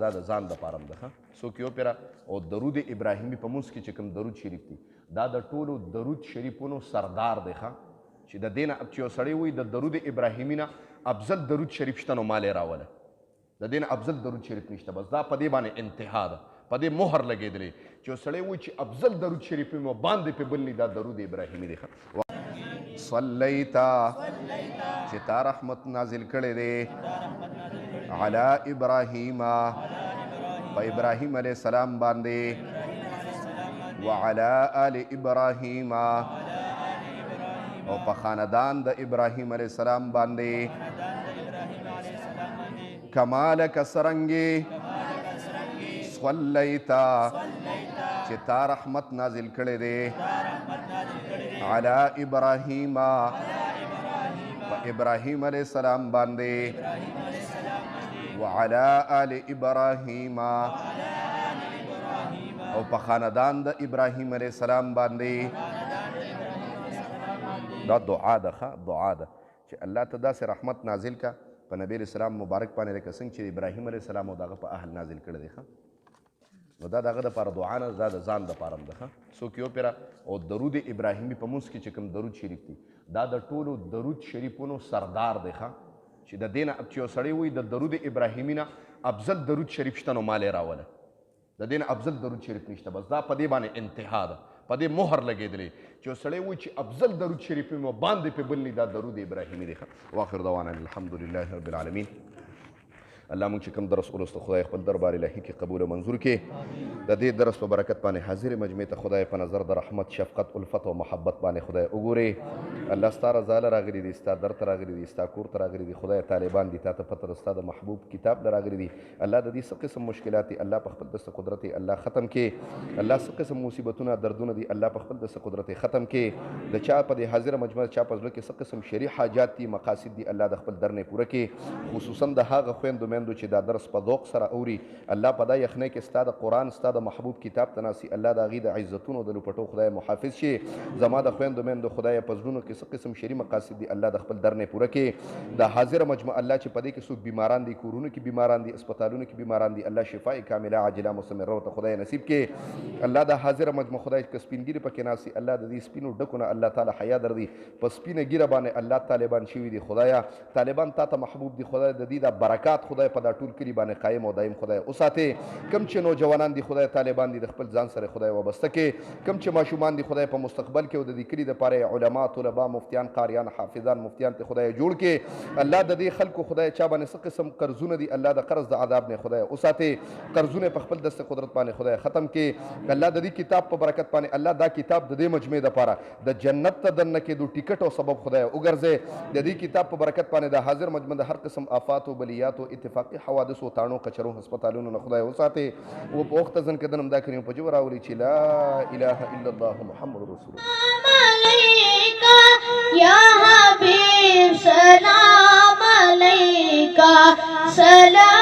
دا د ځان دپاره هم ده څوک یو پیره او درود ابراهیمي په مونځ کې چې کوم درود شریف دی دا د ټولو درود شریفونو سردار دی چې د دې نه چې یو سړی وایي د درود ابراهیمي نه افضل درود شریف شته نو مال یې راوله د دې نه افضل درود شریف نشته بس دا په دې باندې انتها ده په دې مهر لګېدلی چې یو سړی وایي چې افضل درود شریف مې باندې پې بل نه دا درود ابراهیمي دی صلیتا چې تا رحمت نازل کړی دی علی ابراهیم په ابراهیم علیه السلام باندې وعلى آل ابراهیم او په خاندان د ابراهیم علیه السلام باندې کمالک سرنګې صلیتا چې تا رحمت نازل کړی دی علی ابراهیم په ابراهیم علیه السلام باندې وعلى آل ابراهیم او په خاندان د ابراهیم علیه السلام باندې دا دعا ده دعا ده چې الله ته داسې رحمت نازل کا په نبی علیه السلام مبارک باندې لکه څنګه چې ابراهیم علیه السلام او دغه په اهل نازل کړی دی نو دا دغه دپاره دعا نه دا د ځان دپاره هم ده څوک یو پیره او درود ابراهیمي په مونځ کې چې کوم درود شریف دی دا د ټولو درود شریفونو سردار دی چې د دې نه چې یو سړی وایي د درود ابراهیمي نه افضل درود شریف شته نو مال یې راوله د دې نه افضل درود شریف نشته بس دا په دې باندې انتها ده په دې مهر لګېدلی چې یو سړی وایي چې افضل درود شریف مې باندې پې بل نه دا درود ابراهیمي دی واخر دعوانا الحمدلله رب العالمین الله مونږ چې کوم درس ولوسته خدای خپل دربار الهي کې قبول او منظور کړي د دې درس په برکت باندې حاضر مجمع ته خدای په نظر د رحمت شفقت الفت او محبت باندې خدای وګوري الله ستا رضا له راغلي دي ستا در ته راغلي دي ستا کور ته راغلي دي خدای طالبان دي تا ته پته ده ستا د محبوب کتاب له راغلي دي الله د دې څه قسم مشکلات دي الله په خپل دست قدرت الله ختم کړي الله څه قسم مصیبتونه دردونه دي الله په خپل دست قدرت ختم کړي د چا په دې حاضر مجمع چا په زړه کې څه قسم شرعي حاجات دي مقاصد دي الله د خپل در نه پوره کړي خصوصا د هغه خویندو میندو چې دا درس په ذوق سره اوري الله په دا یخنۍ کې ستا د قرآن ستا د محبوب کتاب ته ناسي الله د هغې د عزتونو د لوپټو خدای محافظ شي زما د خویندو میندو خدای په زړونو کې څه قسم شرعي مقاصد دي الله د خپل در نه پوره کړي د حاضر مجمع الله چې په دې کې څوک بیماران دي کورونو کې بیماران دي اسپتالونو کې بیماران دي الله شفای کامله عاجله مستمره ورته خدای نصیب کړي الله د حاضر مجمع خدای که سپینګیري پکې ناسي الله د دې سپینو ډکو نه الله تعالی حیا درځي په سپینه ګیره باندې الله طالبان شوي دي خدایا طالبان تا ته محبوب دي خدای د دې د برکات خدای په دا ټول کلي باندې قایم او دایم خدای وساتې کم چې نوجوانان دي خدای طالبان دي د خپل ځان سره خدای وابسته کې کم چې ماشومان دي خدای په مستقبل کې او د دې کلي دپاره علما طلبا مفتیان قاریان حافظان مفتیان ته خدای جوړ کې الله د دې خلکو خدای چا باندې څه قسم قرضونه دي الله د قرض د عذاب نه خدای وساتې قرضونه په خپل دست قدرت باندې خدای ختم کې الله د دې کتاب په برکت باندې الله دا کتاب د دې مجمع دپاره د جنت ته دننه کېدو ټیکټ او سبب خدای وګرځې د دې کتاب په برکت باندې د حاضر مجمع د هر قسم آفات او بلیات او اتفاقي حوادث او تاڼو کچرو هسپتالونو نه خدای وساتې او په وخت ځن کې دنم دا کریم په جو راولي چې لا اله الا الله محمد رسول الله या हबीब सलाम अलैका सलाम